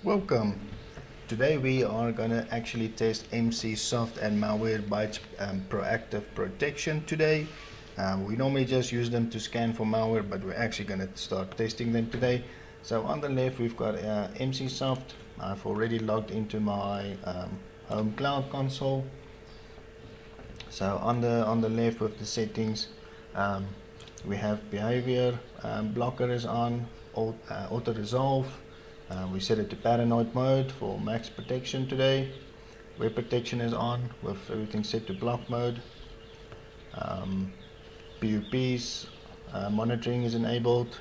Welcome. Today we are going to actually test Emsisoft and Malwarebytes proactive protection today. We normally just use them to scan for malware, but we're actually going to start testing them today. So on the left we've got Emsisoft. I've already logged into my home cloud console. So on the left with the settings, we have behavior blocker is on, auto resolve. We set it to paranoid mode for max protection today. Web protection is on with everything set to block mode. PUPs monitoring is enabled.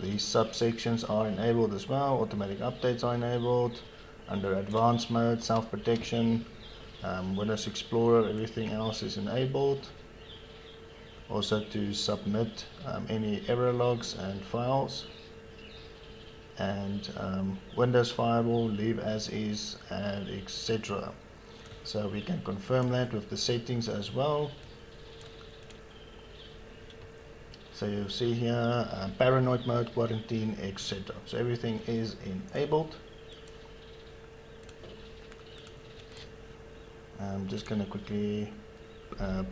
These subsections are enabled as well. Automatic updates are enabled. Under advanced mode, self-protection, Windows Explorer, everything else is enabled. Also to submit any error logs and files. And Windows Firewall, leave as is, and etc. So we can confirm that with the settings as well. So you'll see here paranoid mode, quarantine, etc. So everything is enabled. I'm just going to quickly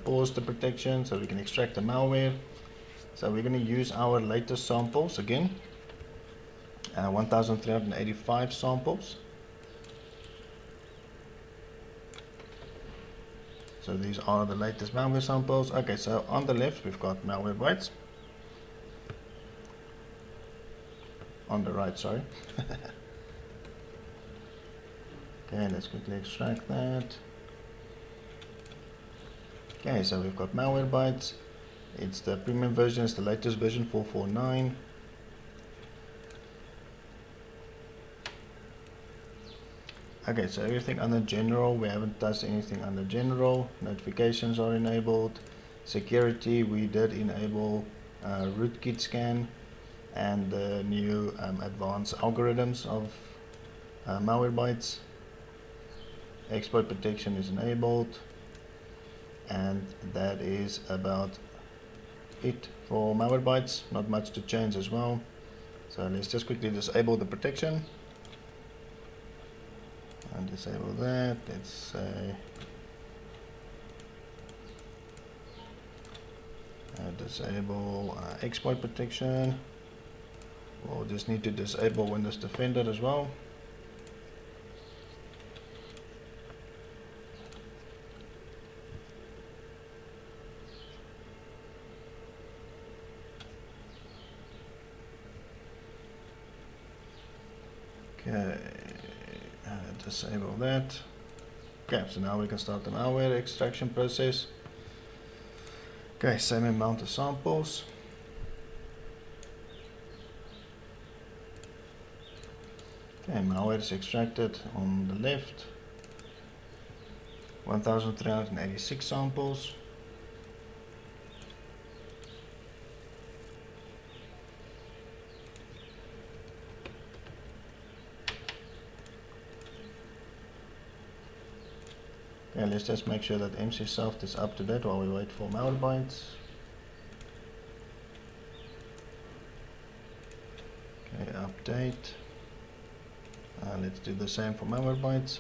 pause the protection so we can extract the malware. So we're going to use our latest samples again, 1385 samples. So these are the latest malware samples. Okay, so on the left we've got Malwarebytes. On the right, sorry. Okay, let's quickly extract that. Okay, so we've got Malwarebytes. It's the premium version, it's the latest version 449. Okay, so everything under general, we haven't touched anything under general. Notifications are enabled. Security, we did enable rootkit scan and the new advanced algorithms of Malwarebytes. Exploit protection is enabled, and that is about it for Malwarebytes. Not much to change as well. So let's just quickly disable the protection and disable that. Let's say disable exploit protection. We'll just need to disable Windows Defender as well. Okay, disable that. Okay, so now we can start the malware extraction process. Okay, same amount of samples. Okay, malware is extracted on the left. 1386 samples. Okay, let's just make sure that Emsisoft is up to date while we wait for Malwarebytes. Okay, update. Let's do the same for Malwarebytes.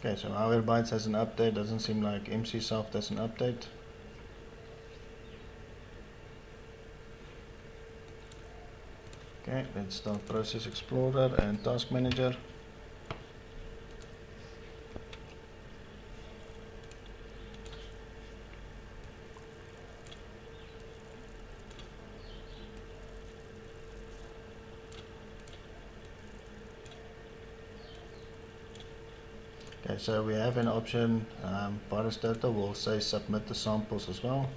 Okay, so Malwarebytes has an update. Doesn't seem like Emsisoft has an update. Okay, let's start Process Explorer and Task Manager. Okay, so we have an option, Virus Data will say submit the samples as well.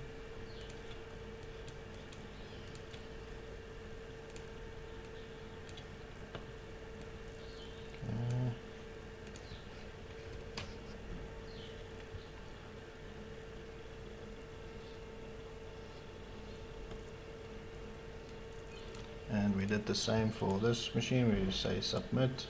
And we did the same for this machine. We say submit.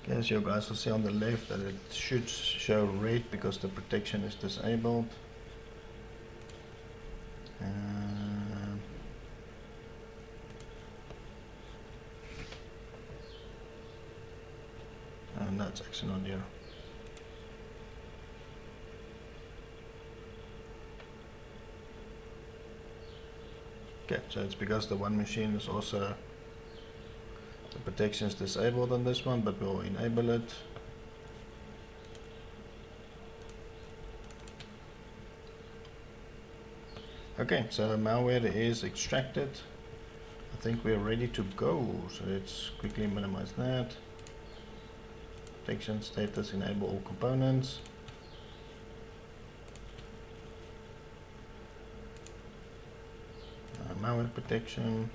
Okay, as you guys will see on the left that it should show red because the protection is disabled. And that's actually not here. Okay, so it's because the one machine is also, the protection is disabled on this one, but we'll enable it. Okay, so malware is extracted. I think we're ready to go, so let's quickly minimize that. Protection status, enable all components. Malware protection.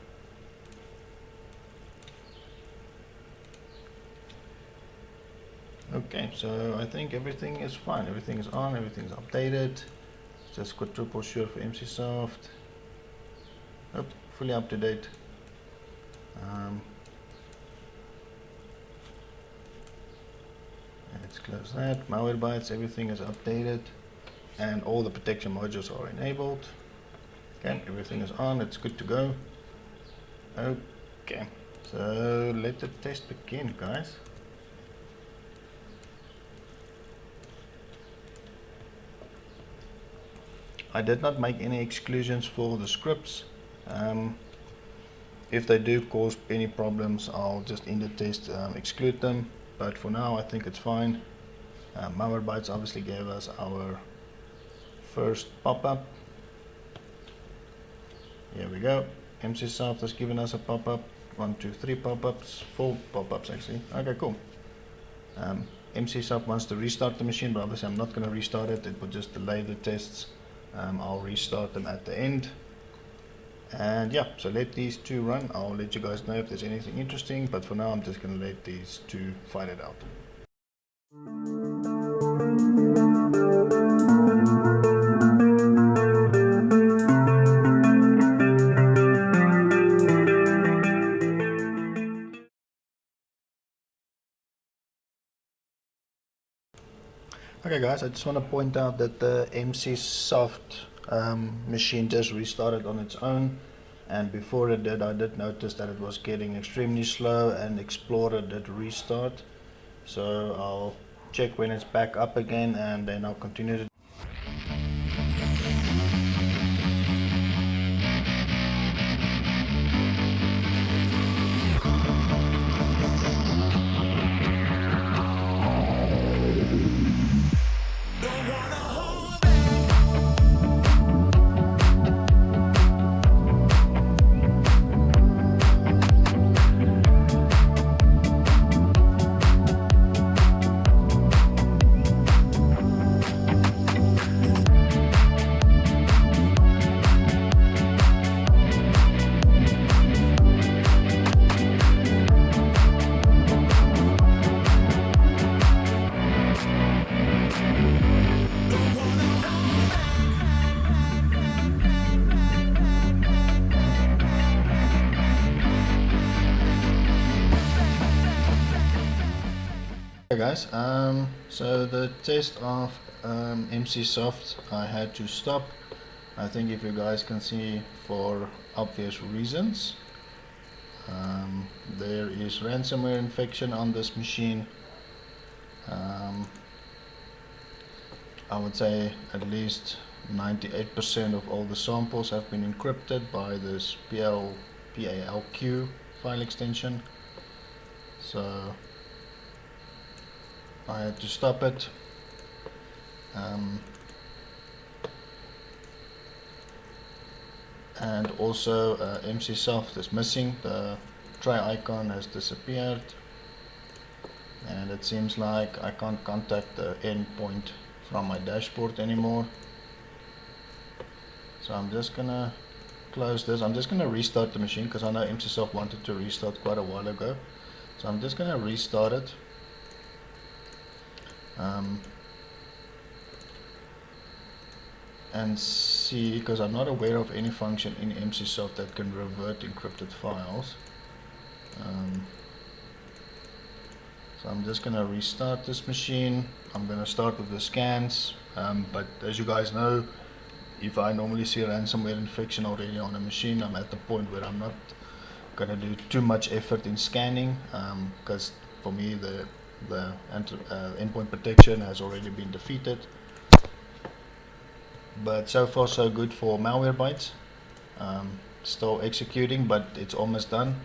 Okay, so I think everything is fine. Everything is on, everything is updated. Just quadruple sure for Emsisoft. Oh, fully up to date. Let's close that. Malwarebytes, everything is updated, and all the protection modules are enabled. Okay, everything is on. It's good to go. Okay, so let the test begin, guys. I did not make any exclusions for the scripts. If they do cause any problems, I'll just in the test exclude them. But for now, I think it's fine. Malwarebytes obviously gave us our first pop-up. Here we go. Emsisoft has given us a pop-up. 1, 2, 3 pop-ups. 4 pop-ups actually. Okay, cool. Emsisoft wants to restart the machine, but obviously I'm not going to restart it. It will just delay the tests. I'll restart them at the end. And yeah, so let these two run. I'll let you guys know if there's anything interesting, but for now I'm just going to let these two fight it out. Okay guys, I just want to point out that the Emsisoft machine just restarted on its own, and before it did, I did notice that it was getting extremely slow, and Explorer did restart. So I'll check when it's back up again, and then I'll continue to Hey guys, so the test of Emsisoft I had to stop. I think if you guys can see, for obvious reasons. There is ransomware infection on this machine. I would say at least 98% of all the samples have been encrypted by this PALQ file extension. So I had to stop it. And also Emsisoft is missing. The try icon has disappeared, and it seems like I can't contact the endpoint from my dashboard anymore. So I'm just gonna close this. I'm just gonna restart the machine because I know Emsisoft wanted to restart quite a while ago. So I'm just gonna restart it. And see, because I'm not aware of any function in Emsisoft that can revert encrypted files. So I'm just going to restart this machine. I'm going to start with the scans, but as you guys know, if I normally see a ransomware infection already on a machine, I'm at the point where I'm not going to do too much effort in scanning, because for me the endpoint protection has already been defeated. But so far so good for Malwarebytes. Still executing, but it's almost done.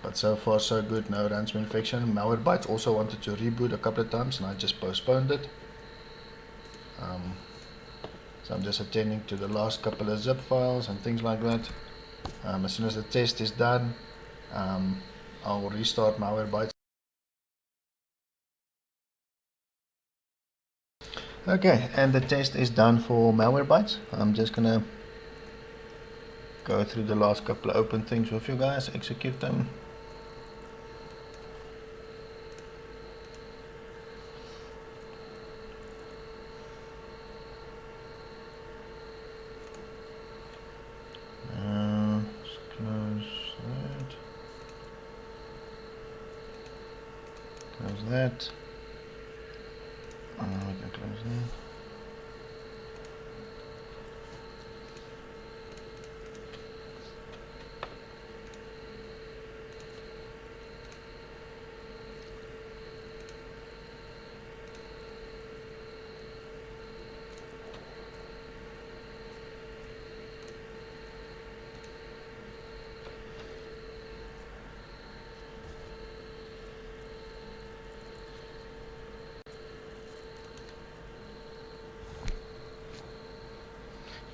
But so far so good, no ransomware infection. Malwarebytes also wanted to reboot a couple of times and I just postponed it. So I'm just attending to the last couple of zip files and things like that. As soon as the test is done, I'll restart Malwarebytes. Okay, and the test is done for Malwarebytes. I'm just gonna go through the last couple of open things with you guys, execute them. Let's close that. Close that. We can close that.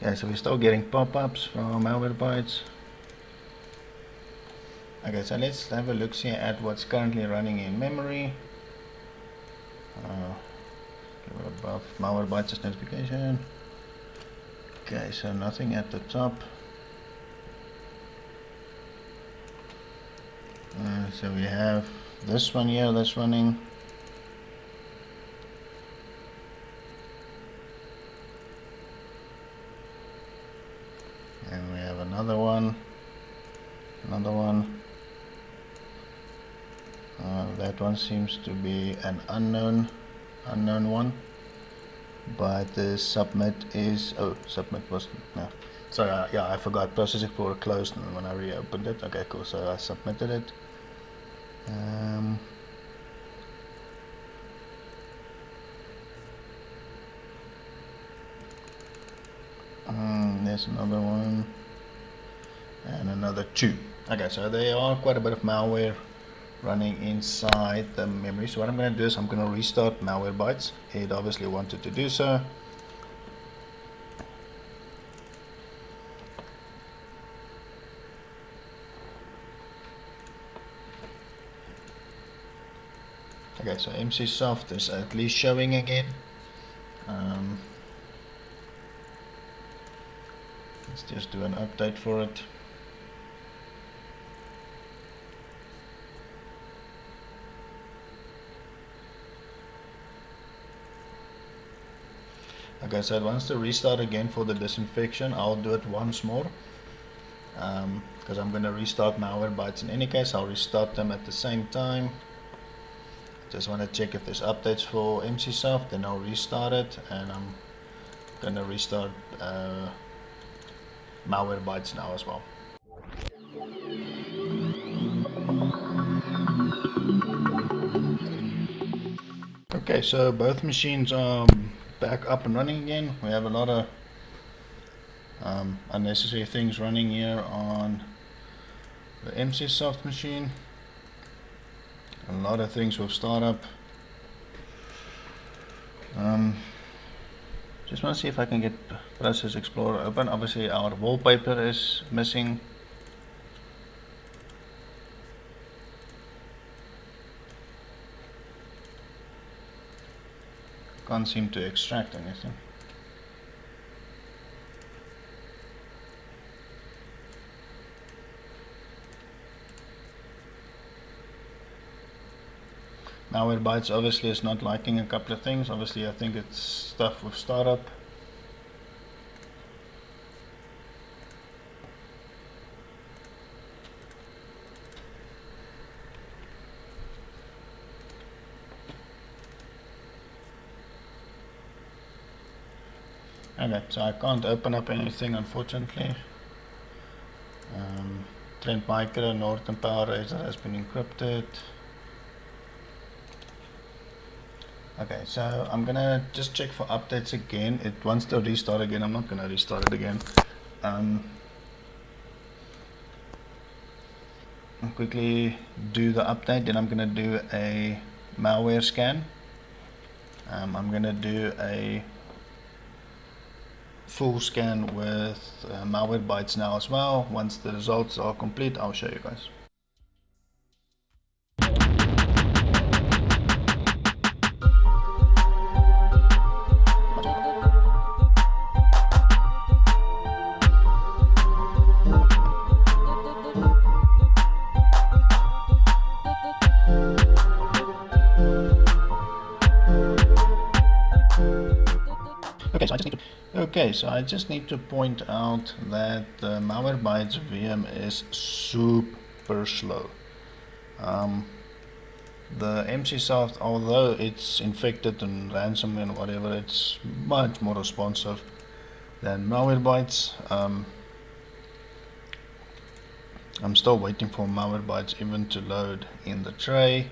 Yeah, so we're still getting pop-ups from Malwarebytes. Okay, so let's have a look see at what's currently running in memory. Above Malwarebytes notification. Okay, so nothing at the top. So we have this one here that's running. And we have another one. That one seems to be an unknown one. But the submit is, submit was, no. Sorry, yeah, I forgot. Process explorer closed when I reopened it. Okay, cool. So I submitted it. There's another one and another two. Okay, so there are quite a bit of malware running inside the memory. So what I'm going to do is I'm going to restart Malwarebytes. It obviously wanted to do so. Okay, so Emsisoft is at least showing again. Let's just do an update for it. Like I said, once to restart again for the disinfection, I'll do it once more. Because I'm going to restart Malwarebytes in any case. I'll restart them at the same time. Just want to check if there's updates for Emsisoft, then I'll restart it, and I'm going to restart Malwarebytes now as well. Okay, so both machines are back up and running again. We have a lot of unnecessary things running here on the Emsisoft machine. A lot of things with startup. Just want to see if I can get Process Explorer open. Obviously our wallpaper is missing. Can't seem to extract anything. Malwarebytes obviously is not liking a couple of things. Obviously I think it's stuff with startup. Okay, so I can't open up anything unfortunately. Trend Micro, Norton Power Razor has been encrypted. Okay, so I'm gonna just check for updates again. It wants to restart again. I'm not gonna restart it again. I'll quickly do the update, then I'm gonna do a malware scan. I'm gonna do a full scan with Malwarebytes now as well. Once the results are complete, I'll show you guys. So I just need to point out that the Malwarebytes VM is super slow. The Emsisoft, although it's infected and ransomware and whatever, it's much more responsive than Malwarebytes. I'm still waiting for Malwarebytes even to load in the tray.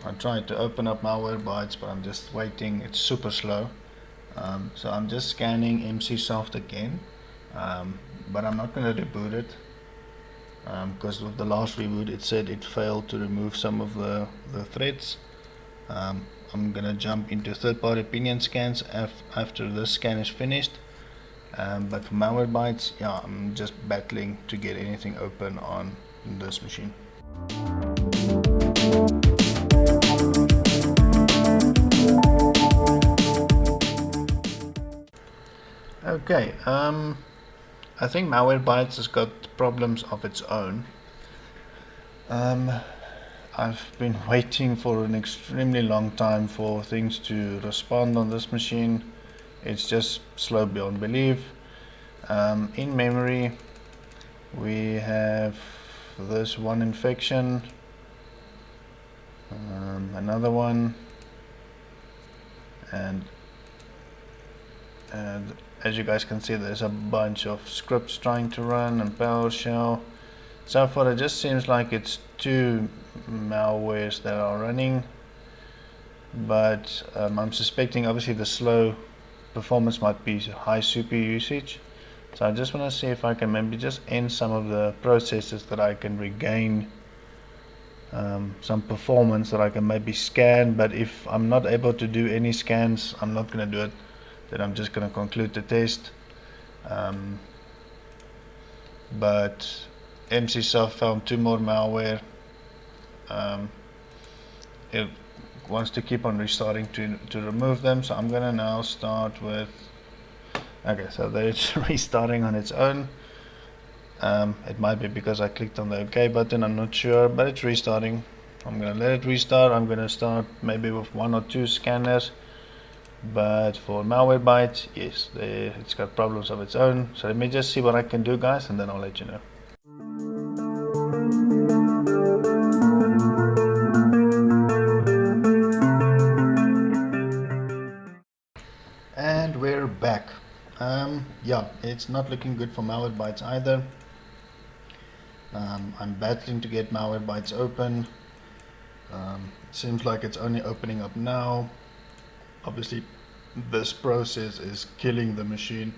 I tried to open up Malwarebytes, but I'm just waiting. It's super slow. So I'm just scanning Emsisoft again, but I'm not going to reboot it because with the last reboot it said it failed to remove some of the threads. I'm going to jump into third-party opinion scans after this scan is finished. But for Malwarebytes, yeah, I'm just battling to get anything open on this machine. Okay, I think Malwarebytes has got problems of its own. I've been waiting for an extremely long time for things to respond on this machine. It's just slow beyond belief. In memory, we have this one infection, another one, and as you guys can see, there's a bunch of scripts trying to run and PowerShell. So far it just seems like it's two malwares that are running, but I'm suspecting obviously the slow performance might be high super usage. So I just want to see if I can maybe just end some of the processes that I can regain some performance that I can maybe scan. But if I'm not able to do any scans, I'm not going to do it. Then I'm just going to conclude the test. But Emsisoft found two more malware. It wants to keep on restarting to remove them, so I'm going to now start with, okay, so there it's restarting on its own. It might be because I clicked on the OK button, I'm not sure, but it's restarting. I'm going to let it restart. I'm going to start maybe with one or two scanners. But for Malwarebytes, yes, it's got problems of its own. So let me just see what I can do, guys, and then I'll let you know. And we're back. Yeah, it's not looking good for Malwarebytes either. I'm battling to get Malwarebytes open. It seems like it's only opening up now. Obviously, this process is killing the machine,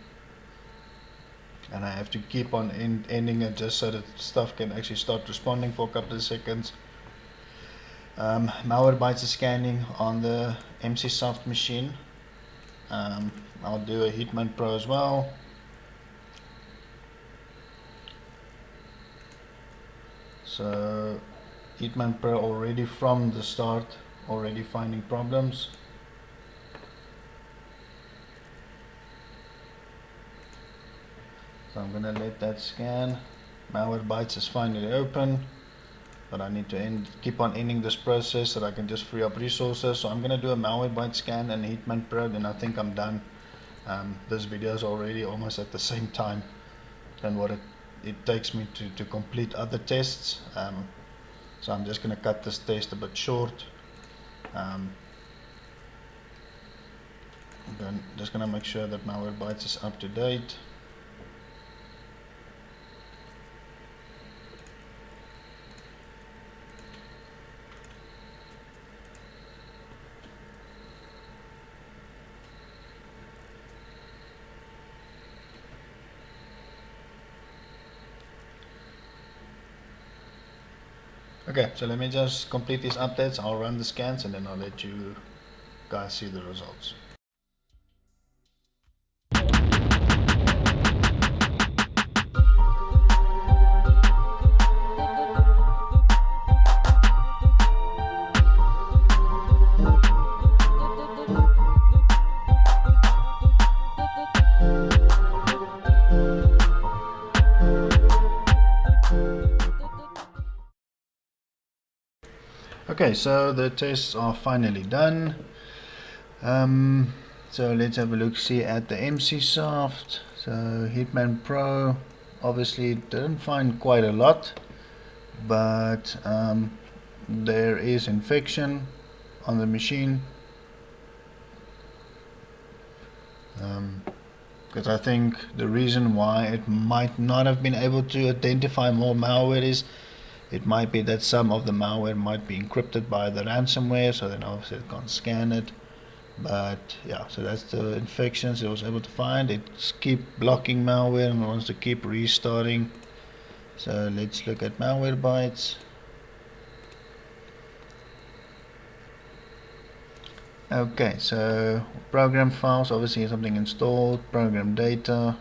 and I have to keep on ending it just so that stuff can actually start responding for a couple of seconds. Malwarebytes is scanning on the Emsisoft machine. I'll do a Hitman Pro as well. So Hitman Pro already from the start already finding problems. So I'm gonna let that scan. Malwarebytes is finally open, but I need to keep on ending this process so that I can just free up resources. So I'm gonna do a Malwarebytes scan and Hitman Pro, then I think I'm done. This video is already almost at the same time than what it takes me to complete other tests. So I'm just gonna cut this test a bit short. I'm just gonna make sure that Malwarebytes is up to date. Okay, so let me just complete these updates. I'll run the scans and then I'll let you guys see the results. Okay, so the tests are finally done. So let's have a look see at the Emsisoft. So Hitman Pro obviously didn't find quite a lot, but there is infection on the machine. Because I think the reason why it might not have been able to identify more malware is it might be that some of the malware might be encrypted by the ransomware, so then obviously it can't scan it. But yeah, so that's the infections it was able to find. It's keep blocking malware and wants to keep restarting. So let's look at Malwarebytes. Okay, so program files, obviously something installed, program data,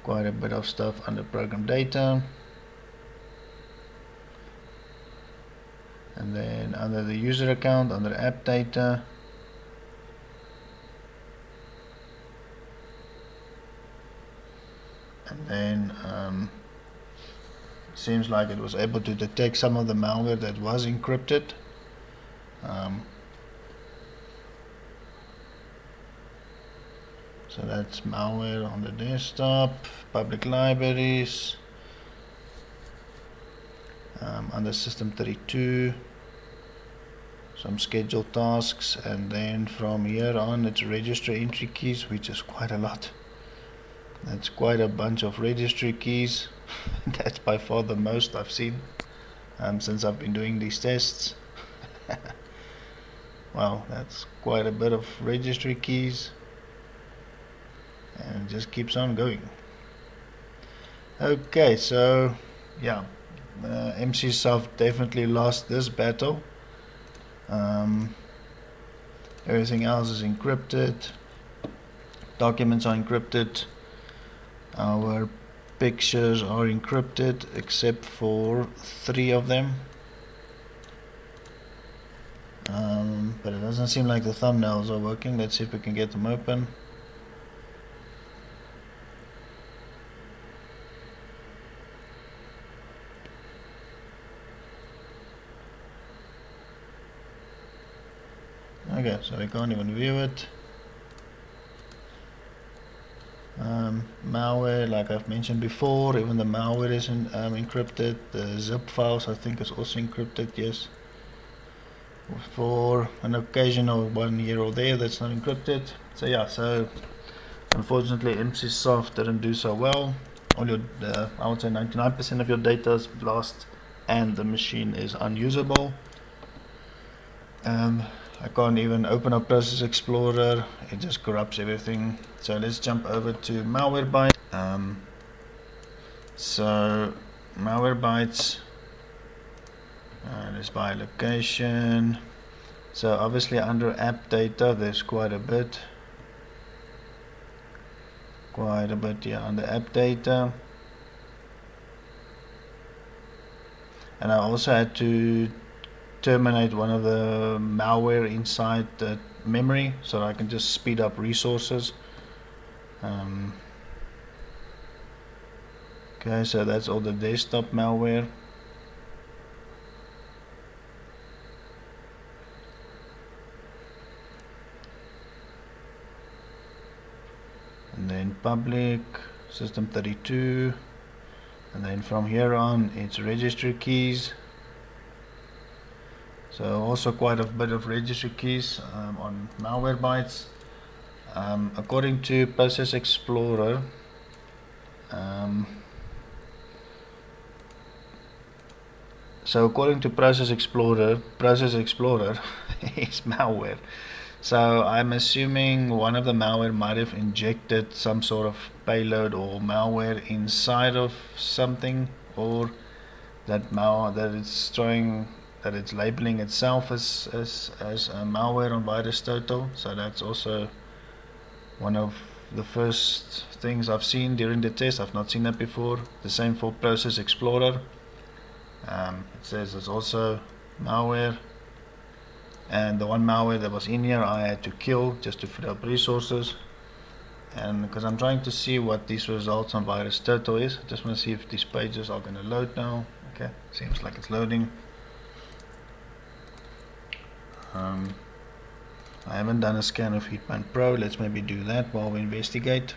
quite a bit of stuff under program data. And then under the user account, under app data, and then seems like it was able to detect some of the malware that was encrypted. So that's malware on the desktop, public libraries, under system 32, some scheduled tasks, and then from here on it's registry entry keys, which is quite a lot. That's quite a bunch of registry keys. That's by far the most I've seen since I've been doing these tests. Wow, that's quite a bit of registry keys, and it just keeps on going. Okay, so yeah, Emsisoft definitely lost this battle. Everything else is encrypted, documents are encrypted, our pictures are encrypted except for 3 of them, but it doesn't seem like the thumbnails are working. Let's see if we can get them open. Okay, so we can't even view it. Malware, like I've mentioned before, even the malware isn't encrypted. The zip files I think is also encrypted, yes. For an occasional 1 here or there that's not encrypted. So yeah, so unfortunately Emsisoft didn't do so well. All your, I would say 99% of your data is lost and the machine is unusable. I can't even open up Process Explorer, it just corrupts everything. So let's jump over to Malwarebytes. So Malwarebytes, let's by location. So obviously under app data there's quite a bit yeah, under app data. And I also had to terminate one of the malware inside the memory so that I can just speed up resources. Okay, so that's all the desktop malware. And then public, system 32, and then from here on it's registry keys. So also quite a bit of registry keys on Malwarebytes. According to Process Explorer, so according to Process Explorer is malware. So I'm assuming one of the malware might have injected some sort of payload or malware inside of something, or that it's labeling itself as a malware on VirusTotal. So that's also one of the first things I've seen during the test. I've not seen that before. The same for Process Explorer. It says it's also malware, and the one malware that was in here I had to kill just to free up resources. And because I'm trying to see what these results on VirusTotal is, I just want to see if these pages are going to load now. Okay, seems like it's loading. I haven't done a scan of Hitman Pro. Let's maybe do that while we investigate.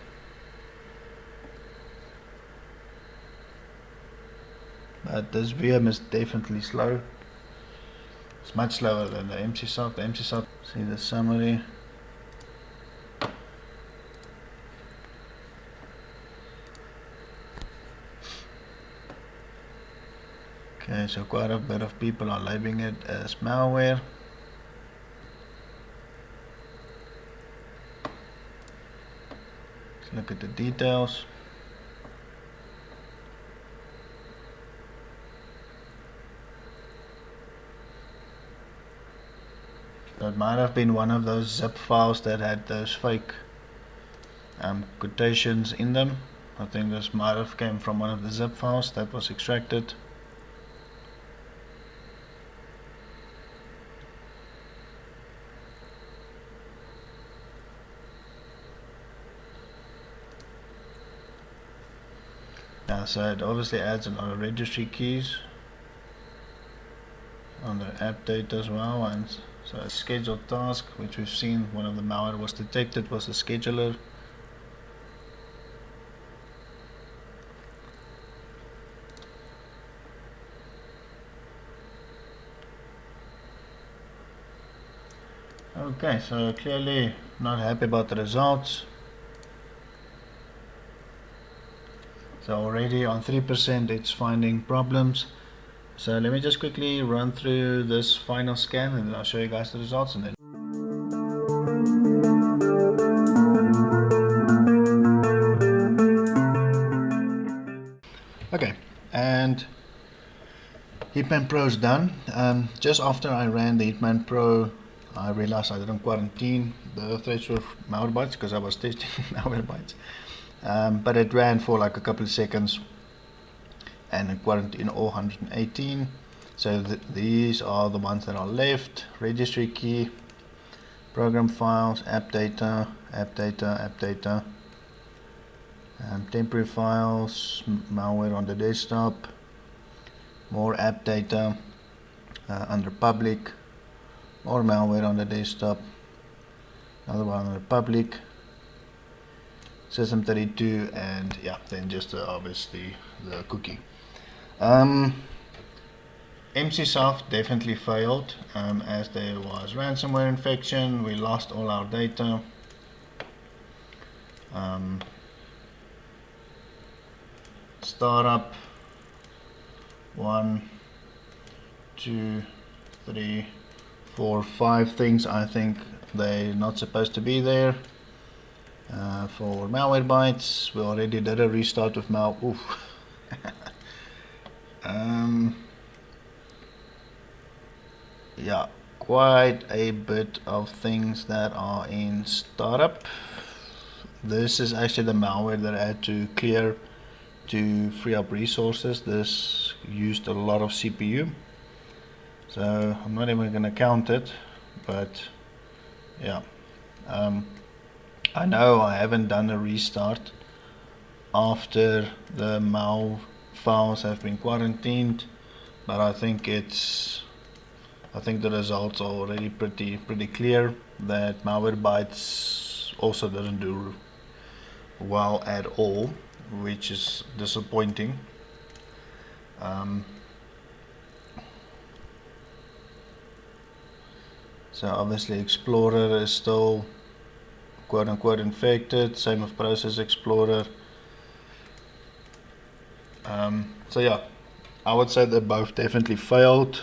But this VM is definitely slow. It's much slower than the Emsisoft. The Emsisoft, see the summary. Okay, so quite a bit of people are labeling it as malware. Let's look at the details. So it might have been one of those zip files that had those fake quotations in them. I think this might have came from one of the zip files that was extracted. So it obviously adds a lot of registry keys on the app data as well, and so a scheduled task, which we've seen one of the malware was detected, was a scheduler. Okay, so clearly not happy about the results. So already on 3% it's finding problems. So let me just quickly run through this final scan and then I'll show you guys the results. And then okay, and Hitman Pro is done. Just after I ran the Hitman Pro, I realized I didn't quarantine the threads with Malwarebytes because I was testing Malwarebytes. But it ran for like a couple of seconds and it quarantined all 118. So these are the ones that are left: registry key, program files, app data, temporary files, malware on the desktop, more app data under public, more malware on the desktop, another one under public, system32, and yeah, then just obviously the cookie. Emsisoft definitely failed, as there was ransomware infection. We lost all our data. Startup 1, 2, 3, 4, 5 things I think they're not supposed to be there. For Malwarebytes, we already did a restart with yeah, quite a bit of things that are in startup. This is actually the malware that I had to clear to free up resources. This used a lot of CPU, so I'm not even going to count it, but yeah. I know I haven't done a restart after the mal files have been quarantined, but I think the results are already pretty clear that Malwarebytes also doesn't do well at all, which is disappointing. So obviously Explorer is still quote unquote infected, same with Process Explorer. So yeah, I would say they both definitely failed.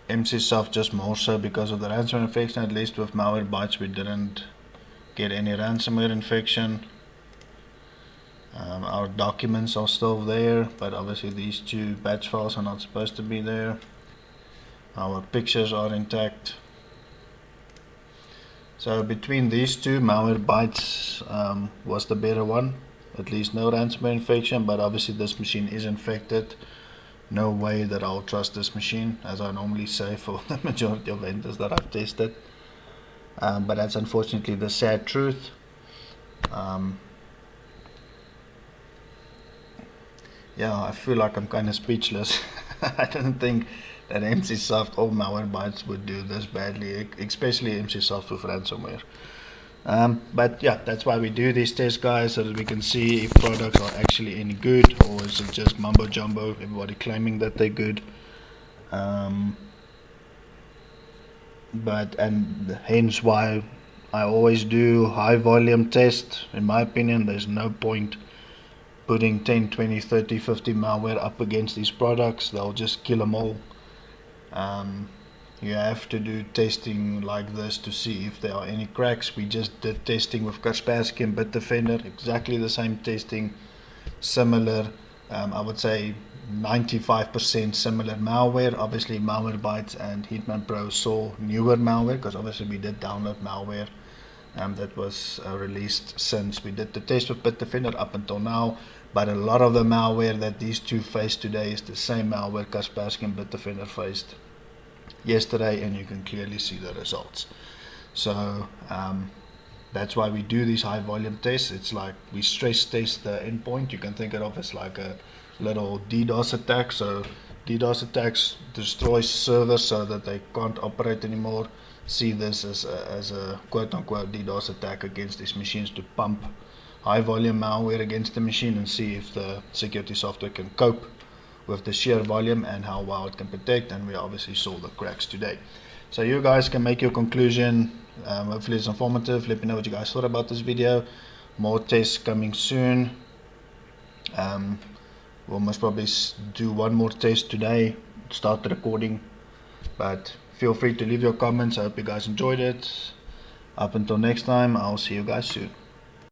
Emsisoft just more so because of the ransomware infection. At least with Malwarebytes we didn't get any ransomware infection. Our documents are still there, but obviously these two batch files are not supposed to be there. Our pictures are intact. So between these two, Malwarebytes was the better one. At least no ransomware infection, but obviously this machine is infected. No way that I'll trust this machine, as I normally say for the majority of vendors that I've tested. But that's unfortunately the sad truth. Yeah, I feel like I'm kind of speechless. I didn't think that Emsisoft or Malwarebytes would do this badly, especially Emsisoft with ransomware. But yeah, that's why we do these tests, guys, so that we can see if products are actually any good, or is it just mumbo jumbo, everybody claiming that they're good. And hence why I always do high volume tests. In my opinion, there's no point putting 10, 20, 30, 50 malware up against these products. They'll just kill them all. You have to do testing like this to see if there are any cracks. We just did testing with Kaspersky and Bitdefender, exactly the same testing, similar, I would say 95% similar malware. Obviously Malwarebytes and Hitman Pro saw newer malware, because obviously we did download malware that was released since we did the test with Bitdefender up until now. But a lot of the malware that these two face today is the same malware Kaspersky and Bitdefender faced yesterday, and you can clearly see the results. So that's why we do these high volume tests. It's like we stress test the endpoint. You can think of it as like a little DDoS attack. So DDoS attacks destroy servers so that they can't operate anymore. See this as a quote unquote DDoS attack against these machines to pump high volume malware against the machine and see if the security software can cope with the sheer volume and how well it can protect. And we obviously saw the cracks today. So you guys can make your conclusion. Hopefully it's informative. Let me know what you guys thought about this video. More tests coming soon. We'll most probably do one more test today, start the recording, but feel free to leave your comments. I hope you guys enjoyed it. Up until next time, I'll see you guys soon.